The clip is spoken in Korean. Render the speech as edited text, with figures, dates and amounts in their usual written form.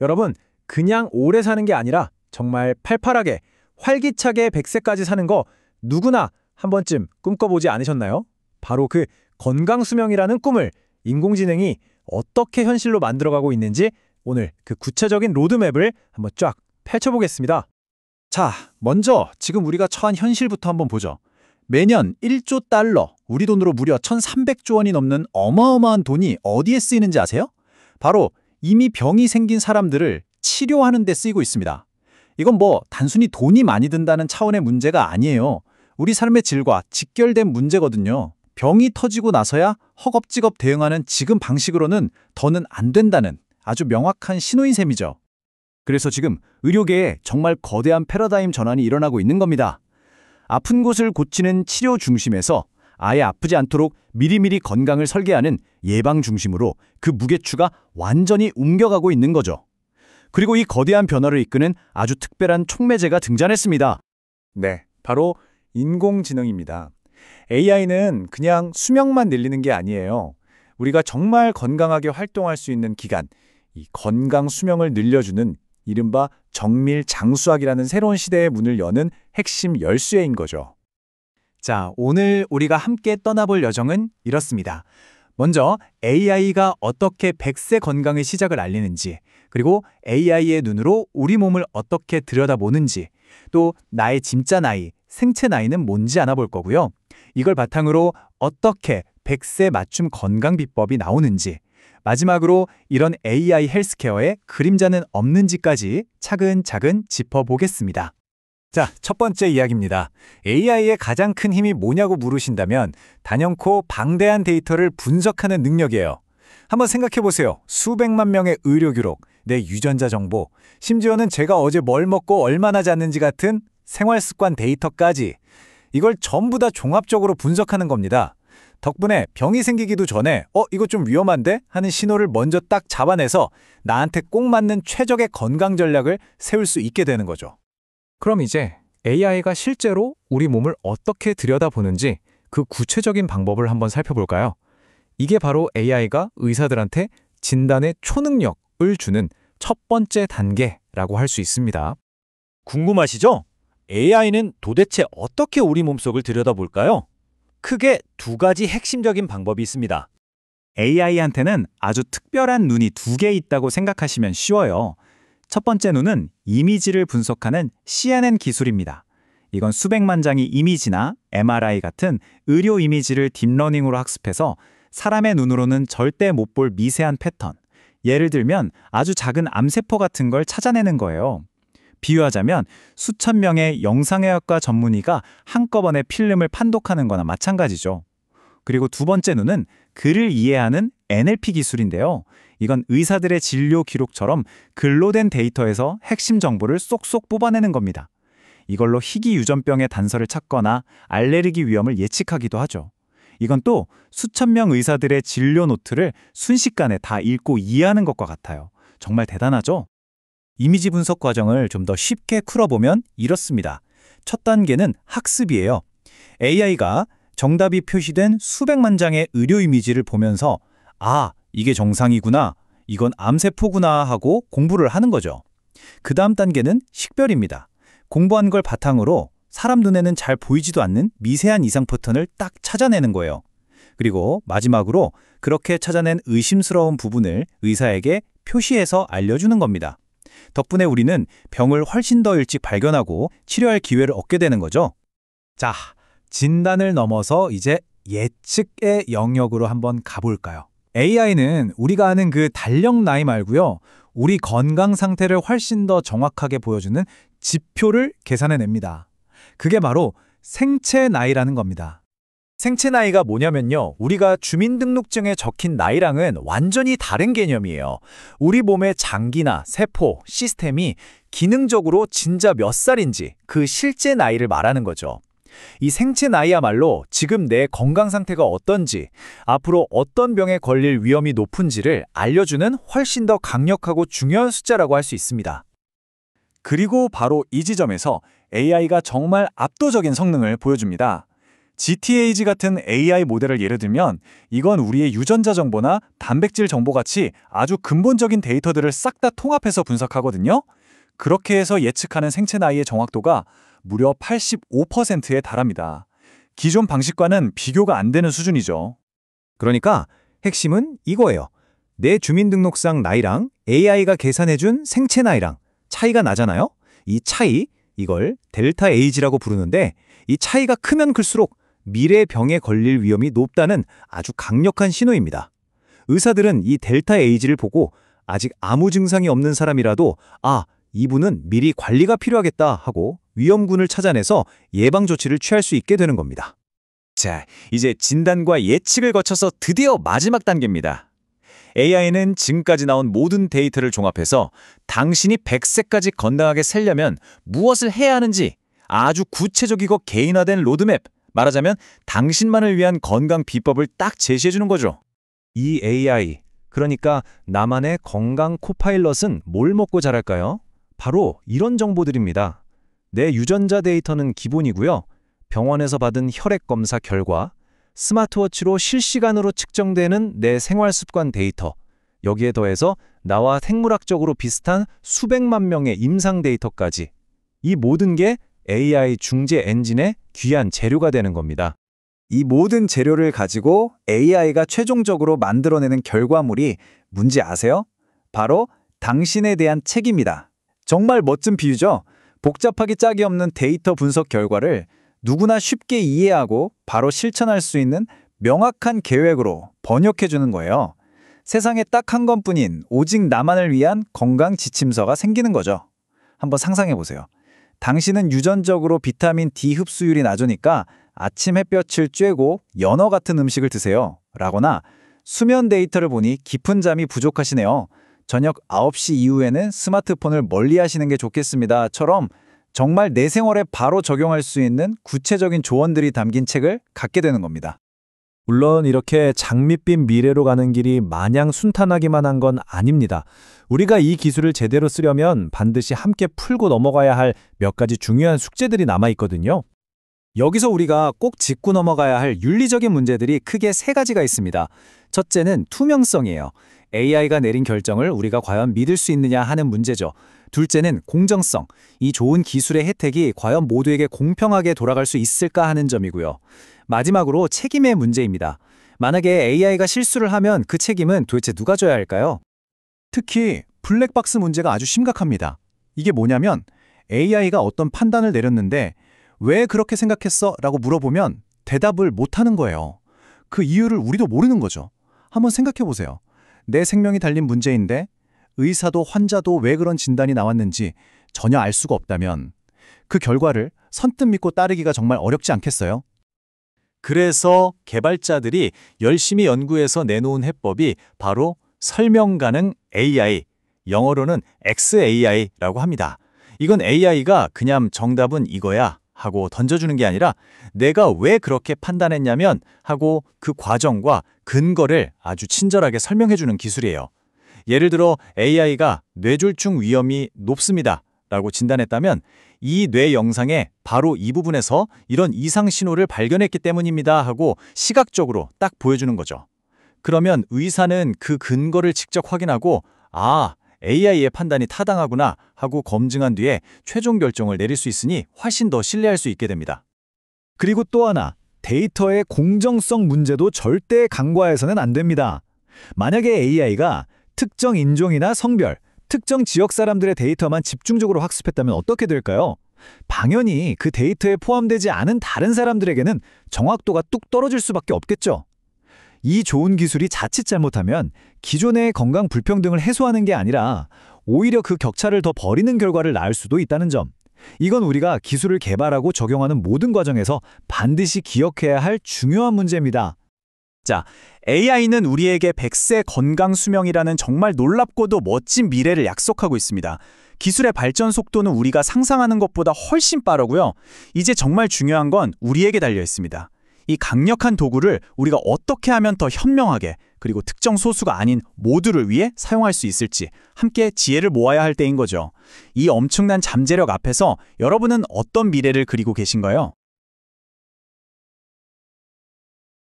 여러분, 그냥 오래 사는 게 아니라 정말 팔팔하게, 활기차게 100세까지 사는 거 누구나 한 번쯤 꿈꿔보지 않으셨나요? 바로 그 건강수명이라는 꿈을 인공지능이 어떻게 현실로 만들어가고 있는지 오늘 그 구체적인 로드맵을 한번 쫙 펼쳐보겠습니다. 자, 먼저 지금 우리가 처한 현실부터 한번 보죠. 매년 1조 달러, 우리 돈으로 무려 1,300조 원이 넘는 어마어마한 돈이 어디에 쓰이는지 아세요? 바로 이미 병이 생긴 사람들을 치료하는 데 쓰이고 있습니다. 이건 뭐 단순히 돈이 많이 든다는 차원의 문제가 아니에요. 우리 삶의 질과 직결된 문제거든요. 병이 터지고 나서야 허겁지겁 대응하는 지금 방식으로는 더는 안 된다는 아주 명확한 신호인 셈이죠. 그래서 지금 의료계에 정말 거대한 패러다임 전환이 일어나고 있는 겁니다. 아픈 곳을 고치는 치료 중심에서 아예 아프지 않도록 미리미리 건강을 설계하는 예방 중심으로 그 무게추가 완전히 옮겨가고 있는 거죠. 그리고 이 거대한 변화를 이끄는 아주 특별한 촉매제가 등장했습니다. 네, 바로 인공지능입니다. AI는 그냥 수명만 늘리는 게 아니에요. 우리가 정말 건강하게 활동할 수 있는 기간, 이 건강 수명을 늘려주는 이른바 정밀 장수학이라는 새로운 시대의 문을 여는 핵심 열쇠인 거죠. 자, 오늘 우리가 함께 떠나볼 여정은 이렇습니다. 먼저 AI가 어떻게 100세 건강의 시작을 알리는지, 그리고 AI의 눈으로 우리 몸을 어떻게 들여다보는지, 또 나의 진짜 나이, 생체 나이는 뭔지 알아볼 거고요. 이걸 바탕으로 어떻게 100세 맞춤 건강 비법이 나오는지, 마지막으로 이런 AI 헬스케어의 그림자는 없는지까지 차근차근 짚어보겠습니다. 자, 첫 번째 이야기입니다. AI의 가장 큰 힘이 뭐냐고 물으신다면 단연코 방대한 데이터를 분석하는 능력이에요. 한번 생각해보세요. 수백만 명의 의료 기록, 내 유전자 정보, 심지어는 제가 어제 뭘 먹고 얼마나 잤는지 같은 생활 습관 데이터까지 이걸 전부 다 종합적으로 분석하는 겁니다. 덕분에 병이 생기기도 전에 이거 좀 위험한데? 하는 신호를 먼저 딱 잡아내서 나한테 꼭 맞는 최적의 건강 전략을 세울 수 있게 되는 거죠. 그럼 이제 AI가 실제로 우리 몸을 어떻게 들여다보는지 그 구체적인 방법을 한번 살펴볼까요? 이게 바로 AI가 의사들한테 진단의 초능력을 주는 첫 번째 단계라고 할 수 있습니다. 궁금하시죠? AI는 도대체 어떻게 우리 몸속을 들여다볼까요? 크게 두 가지 핵심적인 방법이 있습니다. AI한테는 아주 특별한 눈이 두 개 있다고 생각하시면 쉬워요. 첫 번째 눈은 이미지를 분석하는 CNN 기술입니다. 이건 수백만 장의 이미지나 MRI 같은 의료 이미지를 딥러닝으로 학습해서 사람의 눈으로는 절대 못 볼 미세한 패턴, 예를 들면 아주 작은 암세포 같은 걸 찾아내는 거예요. 비유하자면 수천 명의 영상의학과 전문의가 한꺼번에 필름을 판독하는 거나 마찬가지죠. 그리고 두 번째 눈은 글을 이해하는 NLP 기술인데요. 이건 의사들의 진료 기록처럼 글로 된 데이터에서 핵심 정보를 쏙쏙 뽑아내는 겁니다. 이걸로 희귀 유전병의 단서를 찾거나 알레르기 위험을 예측하기도 하죠. 이건 또 수천 명 의사들의 진료 노트를 순식간에 다 읽고 이해하는 것과 같아요. 정말 대단하죠? 이미지 분석 과정을 좀 더 쉽게 풀어보면 이렇습니다. 첫 단계는 학습이에요. AI가 정답이 표시된 수백만 장의 의료 이미지를 보면서 아, 이게 정상이구나, 이건 암세포구나 하고 공부를 하는 거죠. 그 다음 단계는 식별입니다. 공부한 걸 바탕으로 사람 눈에는 잘 보이지도 않는 미세한 이상 패턴을 딱 찾아내는 거예요. 그리고 마지막으로 그렇게 찾아낸 의심스러운 부분을 의사에게 표시해서 알려주는 겁니다. 덕분에 우리는 병을 훨씬 더 일찍 발견하고 치료할 기회를 얻게 되는 거죠. 자, 진단을 넘어서 이제 예측의 영역으로 한번 가볼까요? AI는 우리가 아는 그 달력 나이 말고요. 우리 건강 상태를 훨씬 더 정확하게 보여주는 지표를 계산해냅니다. 그게 바로 생체 나이라는 겁니다. 생체 나이가 뭐냐면요. 우리가 주민등록증에 적힌 나이랑은 완전히 다른 개념이에요. 우리 몸의 장기나 세포, 시스템이 기능적으로 진짜 몇 살인지 그 실제 나이를 말하는 거죠. 이 생체 나이야말로 지금 내 건강 상태가 어떤지, 앞으로 어떤 병에 걸릴 위험이 높은지를 알려주는 훨씬 더 강력하고 중요한 숫자라고 할 수 있습니다. 그리고 바로 이 지점에서 AI가 정말 압도적인 성능을 보여줍니다. GTAG 같은 AI 모델을 예를 들면 이건 우리의 유전자 정보나 단백질 정보 같이 아주 근본적인 데이터들을 싹 다 통합해서 분석하거든요. 그렇게 해서 예측하는 생체 나이의 정확도가 무려 85%에 달합니다. 기존 방식과는 비교가 안 되는 수준이죠. 그러니까 핵심은 이거예요. 내 주민등록상 나이랑 AI가 계산해준 생체 나이랑 차이가 나잖아요? 이 차이, 이걸 델타 에이지라고 부르는데 이 차이가 크면 클수록 미래 병에 걸릴 위험이 높다는 아주 강력한 신호입니다. 의사들은 이 델타 에이지를 보고 아직 아무 증상이 없는 사람이라도 이분은 미리 관리가 필요하겠다 하고 위험군을 찾아내서 예방 조치를 취할 수 있게 되는 겁니다. 자, 이제 진단과 예측을 거쳐서 드디어 마지막 단계입니다. AI는 지금까지 나온 모든 데이터를 종합해서 당신이 100세까지 건강하게 살려면 무엇을 해야 하는지 아주 구체적이고 개인화된 로드맵, 말하자면 당신만을 위한 건강 비법을 딱 제시해주는 거죠. 이 AI, 그러니까 나만의 건강 코파일럿은 뭘 먹고 자랄까요? 바로 이런 정보들입니다. 내 유전자 데이터는 기본이고요. 병원에서 받은 혈액 검사 결과, 스마트워치로 실시간으로 측정되는 내 생활 습관 데이터, 여기에 더해서 나와 생물학적으로 비슷한 수백만 명의 임상 데이터까지, 이 모든 게 AI 중재 엔진의 귀한 재료가 되는 겁니다. 이 모든 재료를 가지고 AI가 최종적으로 만들어내는 결과물이 뭔지 아세요? 바로 당신에 대한 책입니다. 정말 멋진 비유죠? 복잡하기 짝이 없는 데이터 분석 결과를 누구나 쉽게 이해하고 바로 실천할 수 있는 명확한 계획으로 번역해주는 거예요. 세상에 딱 한 권뿐인 오직 나만을 위한 건강 지침서가 생기는 거죠. 한번 상상해보세요. 당신은 유전적으로 비타민 D 흡수율이 낮으니까 아침 햇볕을 쬐고 연어 같은 음식을 드세요. 라거나 수면 데이터를 보니 깊은 잠이 부족하시네요. 저녁 9시 이후에는 스마트폰을 멀리 하시는 게 좋겠습니다. 처럼 정말 내 생활에 바로 적용할 수 있는 구체적인 조언들이 담긴 책을 갖게 되는 겁니다. 물론 이렇게 장밋빛 미래로 가는 길이 마냥 순탄하기만 한 건 아닙니다. 우리가 이 기술을 제대로 쓰려면 반드시 함께 풀고 넘어가야 할 몇 가지 중요한 숙제들이 남아있거든요. 여기서 우리가 꼭 짚고 넘어가야 할 윤리적인 문제들이 크게 세 가지가 있습니다. 첫째는 투명성이에요. AI가 내린 결정을 우리가 과연 믿을 수 있느냐 하는 문제죠. 둘째는 공정성. 이 좋은 기술의 혜택이 과연 모두에게 공평하게 돌아갈 수 있을까 하는 점이고요. 마지막으로 책임의 문제입니다. 만약에 AI가 실수를 하면 그 책임은 도대체 누가 져야 할까요? 특히 블랙박스 문제가 아주 심각합니다. 이게 뭐냐면 AI가 어떤 판단을 내렸는데 왜 그렇게 생각했어? 라고 물어보면 대답을 못하는 거예요. 그 이유를 우리도 모르는 거죠. 한번 생각해 보세요. 내 생명이 달린 문제인데 의사도 환자도 왜 그런 진단이 나왔는지 전혀 알 수가 없다면 그 결과를 선뜻 믿고 따르기가 정말 어렵지 않겠어요? 그래서 개발자들이 열심히 연구해서 내놓은 해법이 바로 설명 가능 AI, 영어로는 XAI라고 합니다. 이건 AI가 그냥 정답은 이거야 하고 던져주는 게 아니라 내가 왜 그렇게 판단했냐면 하고 그 과정과 근거를 아주 친절하게 설명해주는 기술이에요. 예를 들어 AI가 뇌졸중 위험이 높습니다 라고 진단했다면 이 뇌 영상에 바로 이 부분에서 이런 이상 신호를 발견했기 때문입니다 하고 시각적으로 딱 보여주는 거죠. 그러면 의사는 그 근거를 직접 확인하고 AI의 판단이 타당하구나 하고 검증한 뒤에 최종 결정을 내릴 수 있으니 훨씬 더 신뢰할 수 있게 됩니다. 그리고 또 하나, 데이터의 공정성 문제도 절대 간과해서는 안 됩니다. 만약에 AI가 특정 인종이나 성별, 특정 지역 사람들의 데이터만 집중적으로 학습했다면 어떻게 될까요? 당연히 그 데이터에 포함되지 않은 다른 사람들에게는 정확도가 뚝 떨어질 수밖에 없겠죠. 이 좋은 기술이 자칫 잘못하면 기존의 건강 불평등을 해소하는 게 아니라 오히려 그 격차를 더 벌이는 결과를 낳을 수도 있다는 점. 이건 우리가 기술을 개발하고 적용하는 모든 과정에서 반드시 기억해야 할 중요한 문제입니다. 자, AI는 우리에게 100세 건강 수명이라는 정말 놀랍고도 멋진 미래를 약속하고 있습니다. 기술의 발전 속도는 우리가 상상하는 것보다 훨씬 빠르고요. 이제 정말 중요한 건 우리에게 달려 있습니다. 이 강력한 도구를 우리가 어떻게 하면 더 현명하게 그리고 특정 소수가 아닌 모두를 위해 사용할 수 있을지 함께 지혜를 모아야 할 때인 거죠. 이 엄청난 잠재력 앞에서 여러분은 어떤 미래를 그리고 계신가요?